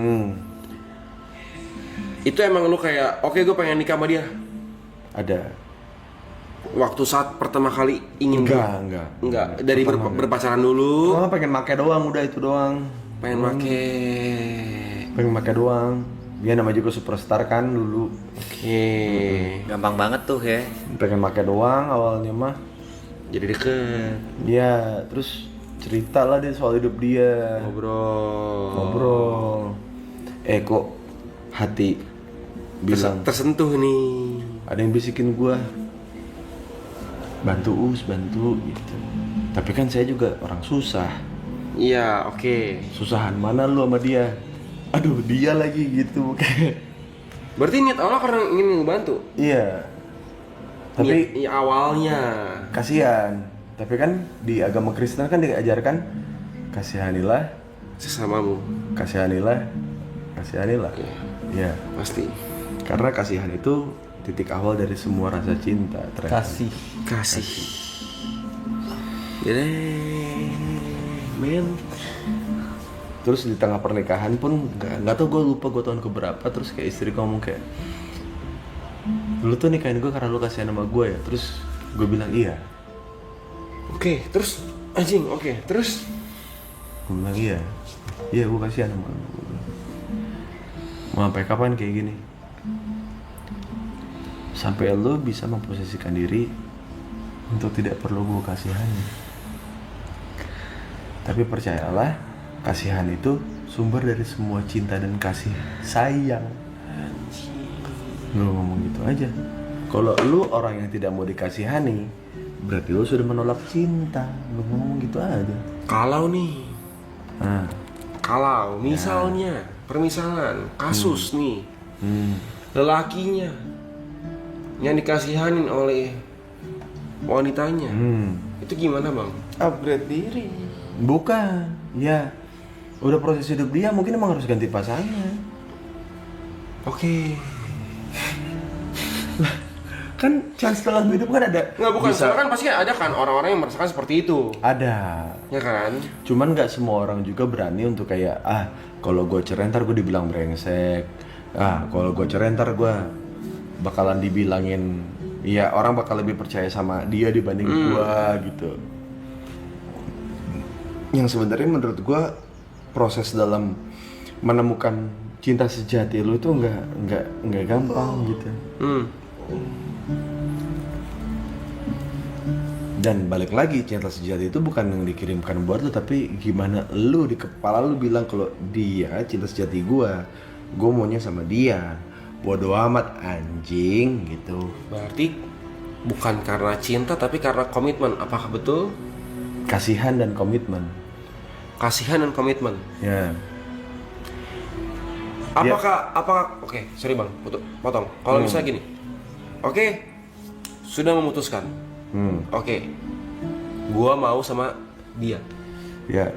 C: Itu emang lu kayak oke, gue pengen nikah sama dia?
A: Ada.
C: Waktu saat pertama kali ingin? Enggak. Dari berpacaran dulu?
A: Cuma pengen make doang, udah itu doang.
C: Pengen make
A: doang. Dia namanya juga superstar kan dulu.
C: Oke.
E: Gampang banget tuh ya.
A: Pengen make doang awalnya mah.
C: Jadi deket.
A: Iya, terus cerita lah dia soal hidup dia. Ngobrol. Kok hati bilang
C: tersentuh nih.
A: ada yang bisikin gua bantu gitu. Tapi kan saya juga orang susah.
C: Iya, oke.
A: Susahan mana lu sama dia? Aduh, dia lagi gitu.
C: Berarti niat awalnya karena ingin ngebantu?
A: Iya. Tapi
C: awalnya
A: kasihan. Tapi kan di agama Kristen kan diajarkan kasihanilah
C: sesamamu.
A: Kasihanilah. Iya.
C: Pasti.
A: Karena kasihan itu titik awal dari semua rasa cinta. Ternyata.
C: Kasih. Jadi, men.
A: Terus di tengah pernikahan pun nggak tahu, gue lupa gue tahun keberapa, terus kayak istri ngomong kayak, lu tuh nikahin gue karena lu kasihan sama gue ya. Terus gue bilang iya.
C: Oke, terus anjing, oke, terus
A: Gue bilang iya gue kasihan sama lu. Mau sampai kapan kayak gini? Sampai lu bisa memposisikan diri untuk tidak perlu gue kasihani. Tapi percayalah, kasihan itu sumber dari semua cinta dan kasih sayang. Gue ngomong gitu aja. Kalau lu orang yang tidak mau dikasihani, berarti lu sudah menolak cinta. Gue ngomong gitu aja.
C: kalau nih,
A: Nah,
C: kalau misalnya permisalan kasus nih, lelakinya yang dikasihanin oleh wanitanya, itu gimana bang?
A: upgrade diri. Bukan, ya udah proses hidup dia, mungkin emang harus ganti pasangan.
C: Oke.
A: Kan chance dalam hidup kan ada.
C: Nggak, bukan,
A: Bisa.
C: soalnya kan pasti ada kan orang-orang yang merasakan seperti itu.
A: Ada.
C: Ya kan?
A: Cuman nggak semua orang juga berani untuk kayak, kalau gue cerai ntar gue dibilang brengsek. Kalau gue cerai ntar gue bakalan dibilangin, ya orang bakal lebih percaya sama dia dibanding gue gitu. Yang sebenarnya menurut gue proses dalam menemukan cinta sejati lu itu nggak gampang gitu. Dan balik lagi, cinta sejati itu bukan yang dikirimkan buat lu, tapi gimana lu di kepala lu bilang kalau dia cinta sejati gua maunya sama dia. Bodoh amat anjing gitu.
C: Berarti bukan karena cinta tapi karena komitmen. Apakah betul?
A: Kasihan dan komitmen.
C: Kasihan dan komitmen.
A: Ya.
C: Apakah oke, sorry bang, potong. Kalau misalnya gini, oke, sudah memutuskan. Oke, gua mau sama dia.
A: Ya.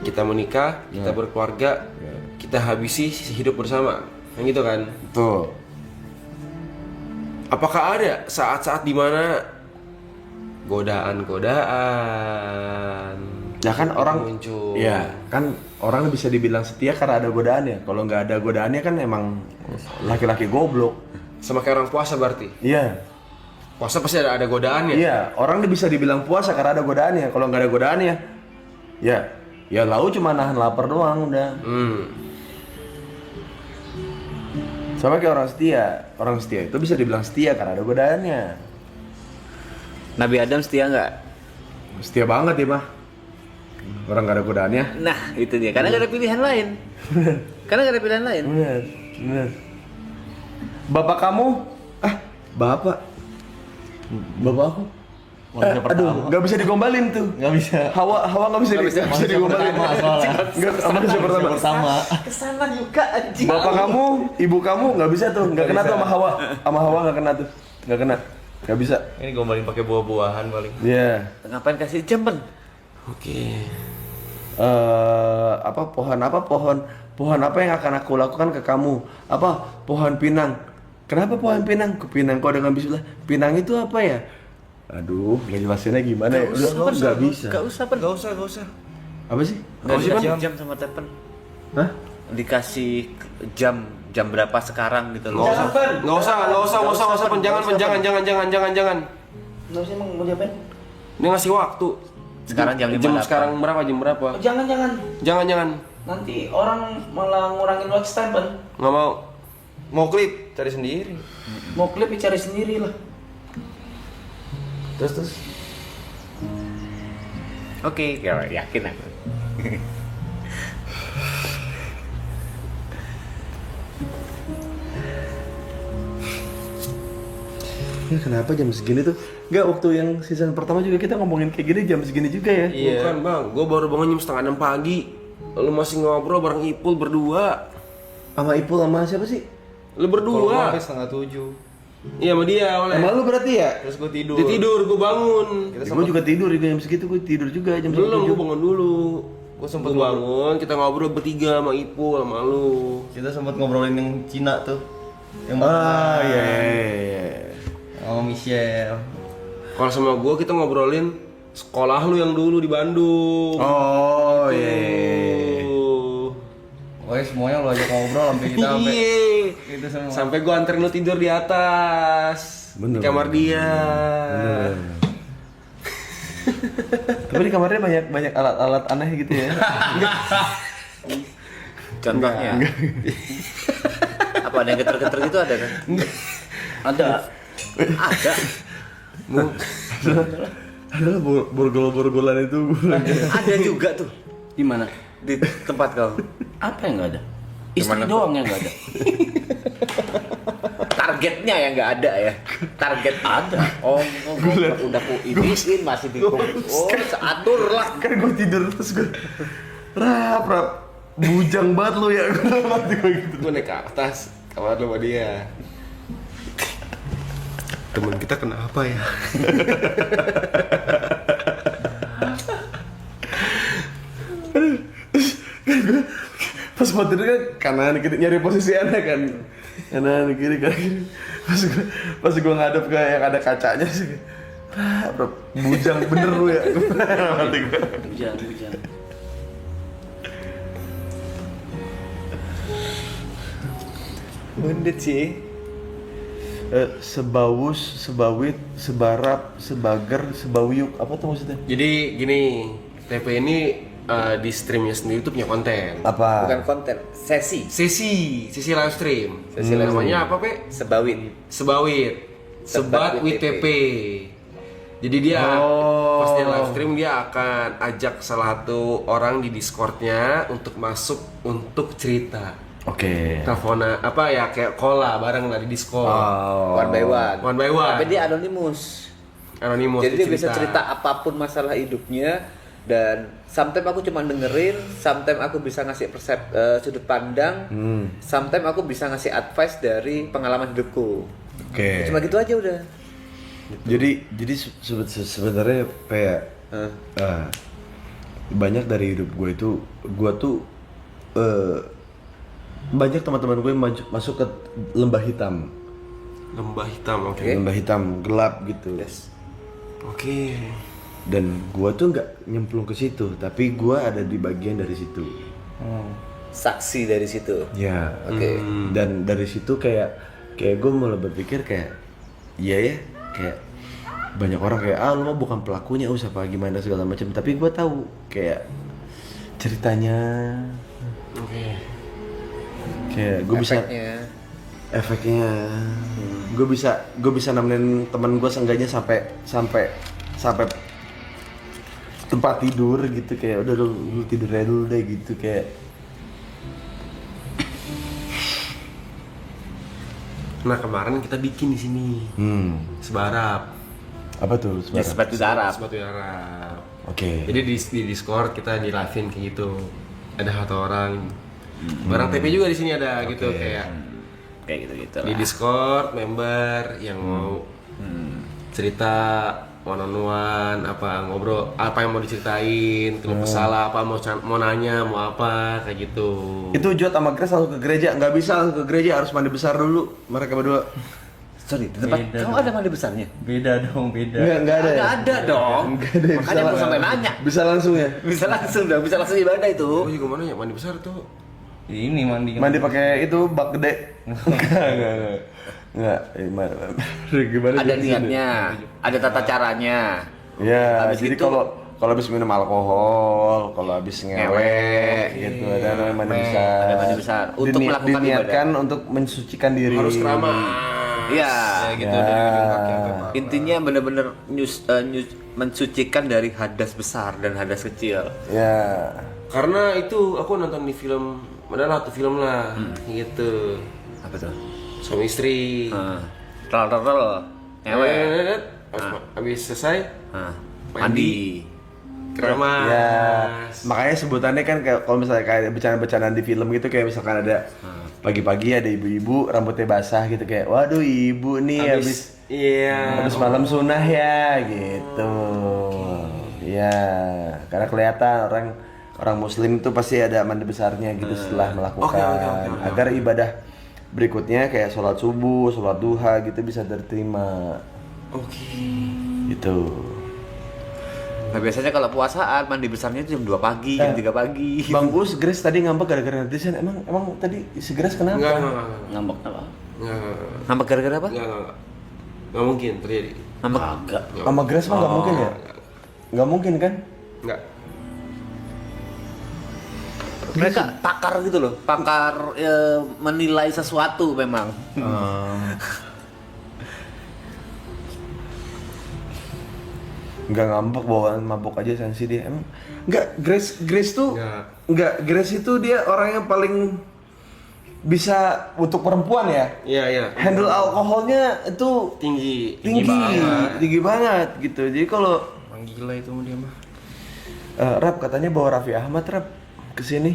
C: Kita menikah, kita berkeluarga, kita habisi sisi hidup bersama, yang gitu kan?
A: Tuh.
C: Apakah ada saat-saat dimana godaan
A: Ya kan orang
C: muncul?
A: Ya, kan orang bisa dibilang setia karena ada godaannya. Kalau nggak ada godaannya kan emang laki-laki goblok.
C: Sama kayak orang puasa berarti?
A: Iya.
C: Puasa pasti ada godaannya?
A: Iya, orang bisa dibilang puasa karena ada godaannya. Kalau nggak ada godaannya, ya lau cuma nahan lapar doang udah. Sama kayak orang setia. Orang setia itu bisa dibilang setia karena ada godaannya.
F: Nabi Adam setia nggak?
A: Setia banget ya mah. Orang nggak ada godaannya.
F: Nah itu dia, karena nggak ada pilihan lain. Karena nggak ada pilihan lain.
A: Bener. Bapak kamu? Bapak aku? Aduh, nggak bisa digombalin tuh.
B: Nggak bisa.
A: Hawa nggak bisa digombalin. Nggak, sama manusia pertama.
F: Kesana juga anjing.
A: Bapak kamu, ibu kamu nggak bisa tuh, nggak kena tuh sama Hawa. Sama Hawa nggak kena tuh, nggak kena, nggak bisa.
B: Ini gombalin pakai buah-buahan paling.
A: Iya.
F: Ngapain kasih jempen?
C: Oke.
A: Pohon apa yang akan aku lakukan ke kamu? Pohon pinang. Kenapa pohon pinang? Ke pinang kau dengan bismillah. Pinang itu apa ya? Aduh, ngejelasinnya gimana ya? Udah nggak bisa.
F: Gak usah pen.
B: Gak usah.
A: Apa sih?
F: Gak dikasih jam sama tepen.
A: Hah?
F: Dikasih jam berapa sekarang gitu loh.
C: Nggak usah, jangan.
E: Nggak usah emang mau diapain?
C: Dia ngasih waktu.
F: Sekarang jam 5.
C: Sekarang berapa? Jangan.
E: Nanti orang malah ngurangin watch time, Pan.
C: Nggak mau klip, cari sendiri.
E: Mau klip ya cari sendiri lah.
A: Terus.
F: Oke, yakin aku.
A: Ya kenapa jam segini tuh? Nggak, waktu yang season pertama juga kita ngomongin kayak gini jam segini juga ya?
C: Bukan bang, gue baru bangun jam 5:30 pagi. Lu masih ngobrol bareng Ipul berdua.
A: Sama Ipul sama siapa sih?
C: Lu berdua.
B: Sampai 6:30.
C: Iya sama dia oleh.
A: Sama lu berarti ya?
B: Terus gue tidur.
C: Dia tidur, gue bangun.
A: Gue juga tidur jam segitu, gue tidur juga jam
C: Belum, gue
A: 7.
C: bangun dulu.
B: Gue sempet
C: Gue bangun, kita ngobrol bertiga sama Ipul sama lu.
B: Kita sempat ngobrolin yang Cina tuh. Yang
A: Iya.
B: sama Michelle.
C: Kalau sama gue kita ngobrolin sekolah lu yang dulu di Bandung.
A: Oh
C: Tuh.
A: iya.
B: Pokoknya semuanya lu ajak ngobrol sampai kita sampai
C: Iya.
B: itu semua.
C: Sampai gua anterin lu tidur di atas.
A: Bener,
C: Di kamar
A: bener.
C: dia.
A: Bener. Tapi di kamarnya banyak alat-alat aneh gitu ya.
F: Contohnya. Apa ada yang geter-geter gitu ada kan? Ada. Ada.
A: Adalah borgol-borgolan itu.
F: Ada juga tuh
E: Di mana?
F: di tempat kau.
E: Apa yang nggak ada? Istri doang yang nggak ada.
F: Targetnya yang nggak ada ya. Target ada. Oh, udah ku iniin masih di oh, seatur lah.
A: Kan gue tidur terus gue rap bujang banget lu ya. Gue mati gue gitu.
C: Gua naik ke atas kamar lu sama dia. Temen kita kenapa ya?
A: Pas mau tidur kan kanan kiri nyari posisi aneh kan. Kanan kiri kanan kiri. Pas gue ngadep ke yang ada kacanya sih. Rap bujang bener lu ya. Mati gue.
E: Hujan.
F: Bundit sih.
A: Sebawus, sebawit, sebarap, sebager, sebawiuk, apa tuh maksudnya?
C: Jadi gini, TP ini di streamnya sendiri tuh punya konten.
A: Apa?
F: Bukan konten, sesi.
C: Sesi live stream.
F: Sesi live
C: Namanya apa, Pe?
F: Sebawin.
C: Sebawit. Sebat with TP. Jadi dia pas dia live stream dia akan ajak salah satu orang di Discordnya untuk masuk untuk cerita.
A: Oke.
C: Telepon apa ya kayak call lah bareng lah di Discord.
F: One by one.
C: One by one.
F: Tapi dia anonimus.
C: Anonimus.
F: Jadi dia bisa cerita apapun masalah hidupnya dan sometimes aku cuma dengerin, sometimes aku bisa ngasih sudut pandang, sometimes aku bisa ngasih advice dari pengalaman hidupku.
A: Oke.
F: Cuma gitu aja udah.
A: Jadi sebenarnya kayak banyak dari hidup gue tuh banyak teman-teman gue masuk ke lembah hitam.
C: Lembah hitam, oke.
A: Lembah hitam gelap gitu.
C: Oke.
A: Dan gue tuh nggak nyemplung ke situ, tapi gue ada di bagian dari situ.
F: Saksi dari situ.
A: Ya.
F: Oke.
A: Dan dari situ kayak gue mulai berpikir kayak iya ya, kayak banyak orang kayak lu mah bukan pelakunya apa gimana segala macam, tapi gue tahu kayak ceritanya.
C: Oke.
A: Kayak gue bisa efeknya gue bisa nemenin teman gue seenggaknya sampai tempat tidur gitu, kayak udah lu tidur aja dulu deh gitu kayak.
C: Nah kemarin kita bikin di sini sebarap.
A: Apa tuh
F: Ya,
A: sebenarnya?
F: sepatu Arab.
C: Sepatu Arab.
A: Oke.
C: Jadi di Discord kita di live-in kayak gitu. Ada satu orang. Barang TP juga di sini ada gitu kayak
F: Kayak gitu-gitu
C: di
F: lah.
C: Discord member yang mau cerita one on one apa ngobrol apa yang mau diceritain keluh kesah apa mau nanya mau apa kayak gitu.
A: Itu Jod sama Grace langsung ke gereja, nggak bisa langsung ke gereja, harus mandi besar dulu mereka berdua.
F: Sorry, di tempat kamu ada mandi besarnya?
B: Beda dong, beda.
A: Nggak ada ya?
F: Nggak ada dong.
A: Nggak ada ya?
F: Makanya aku sampai nanya.
A: Bisa langsung ya?
F: Bisa langsung dong, bisa langsung ibadah itu.
C: Oh juga mana ya mandi besar tuh?
B: Ini mandi.
A: Mandi pakai itu bak gede. Enggak. Gimana?
F: Ada
A: sih?
F: niatnya, ada tata caranya.
A: Ya,
F: Habis
A: jadi
F: itu-
A: kalau habis minum alkohol, kalau habis ngewe gitu ada namanya mandi besar.
F: Ada mandi besar. Untuk melakukan
A: diniatkan untuk mensucikan diri.
C: Harus keramat.
F: Iya.
C: Gitu
A: Ya.
C: dari ujung kaki sampai bawah.
F: Intinya benar-benar mensucikan dari hadas besar dan hadas kecil.
A: Ya.
C: Karena itu aku nonton di film, ada satu film lah gitu.
F: Apa tuh?
C: Suami istri.
F: Rel, ngewe.
C: Habis selesai
F: Mandi.
C: keramas.
A: Ya, makanya sebutannya kan kalau misalnya kayak bercandaan-bercandaan di film gitu kayak misalkan ada pagi-pagi ada ibu-ibu rambutnya basah gitu kayak waduh ibu nih habis
C: Iya.
A: malam sunah ya gitu. Ya, karena kelihatan orang muslim itu pasti ada mandi besarnya gitu setelah melakukan
C: Oke.
A: agar ibadah berikutnya kayak sholat subuh, sholat duha gitu bisa diterima
C: Oke.
A: gitu.
F: Nah biasanya kalau puasaan mandi besarnya itu jam 2 pagi, jam 3 pagi.
A: Bang Us, Grace tadi ngambek gara-gara netizen. Emang tadi si Grace kenapa?
C: Enggak.
B: Ngambek apa?
F: Ngambek gara-gara apa?
C: Enggak mungkin terjadi.
F: Ngambek.
B: Agak.
A: Sama Grace mah nggak mungkin ya? Nggak mungkin kan?
C: Enggak.
F: Mereka pakar gitu loh, pakar menilai sesuatu memang.
A: Nggak ngambek, bawaan mabok aja sensi dia. Emang nggak, Grace tuh nggak, Grace itu dia orang yang paling bisa untuk perempuan ya.
C: Iya.
A: Handle alkoholnya itu
C: Tinggi
A: tinggi banget gitu. Jadi kalau
C: Emang gila itu dia mah.
A: Rap katanya bawa Raffi Ahmad Rap kesini.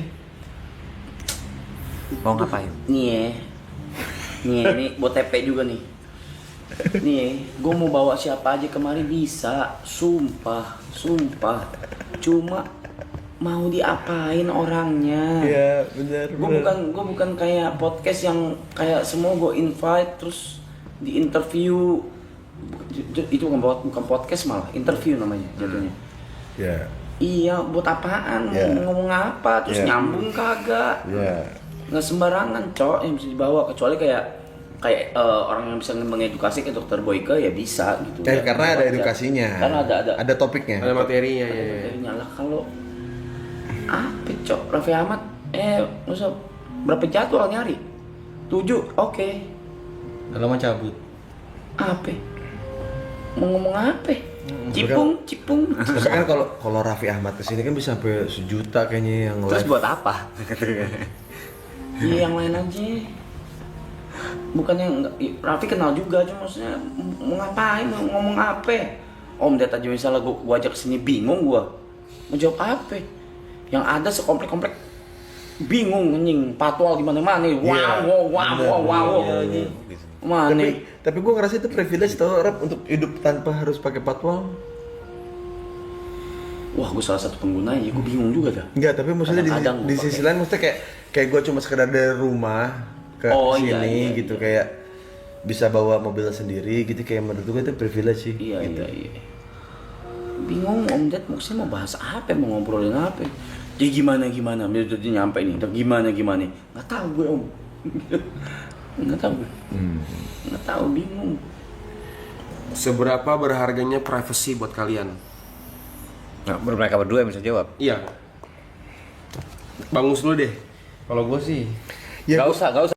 F: Mau ngapain?
B: Nih buat TP juga nih. Nih, gue mau bawa siapa aja kemari bisa, sumpah. Cuma mau diapain orangnya?
A: Iya benar.
B: Gue bukan kayak podcast yang kayak semua gue invite terus di interview. Itu bukan podcast malah, interview namanya jatuhnya.
A: Ya.
B: Iya, buat apaan?
A: Yeah.
B: Ngomong apa? Terus
A: Yeah.
B: nyambung kagak?
A: Ya.
B: Nggak sembarangan cok yang bisa dibawa, kecuali kayak orang yang bisa mengedukasi kayak Dokter Boyke ya bisa gitu.
A: Karena ada
B: Baca.
A: edukasinya.
B: Karena ada
A: topiknya.
C: Ada materinya ya.
B: materinya lah. Kalau apa cok Raffi Ahmad usah berapa jadwal nyari? 7, oke.
E: Kalau mau cabut.
B: Apa? Mau ngomong apa? Cipung.
A: Tapi kan kalau Raffi Ahmad kesini kan bisa sampai 1 juta kayaknya yang
F: Terus
A: live.
F: buat apa?
B: Iya yang lain aja. Bukan yang Raffi kenal juga, cuma maksudnya mau ngapain, mau ngomong apa? Om Ded aja misalnya gua ajak kesini bingung gua mau jawab apa? Yang ada sekomplek-komplek bingung anjing, patwal gimana mana? Wow. Mana?
A: Tapi gue ngerasa itu privilege tau Rap untuk hidup tanpa harus pakai patwal.
B: Wah, gue salah satu penggunanya, gue bingung juga dah.
A: Enggak, tapi maksudnya
B: Kadang-kadang
A: di
B: gua
A: sisi
B: pakai.
A: lain maksudnya kayak gue cuma sekedar dari rumah ke
B: Oh,
A: sini
B: iya,
A: gitu
B: iya.
A: kayak bisa bawa mobil sendiri gitu, kayak menurut gue itu privilege sih.
B: Iya. Bingung Om Ded maksudnya mau bahas apa, mau ngobrolin apa? Dia gimana? Dia nyampe nih, gimana? Nggak tahu gue Om. Nggak tahu, bingung.
C: Seberapa berharganya privacy buat kalian?
F: Nah, mereka berdua yang bisa jawab.
C: Iya. Bang Mus dulu deh.
E: Kalau gue sih
A: Ya,
F: Gak usah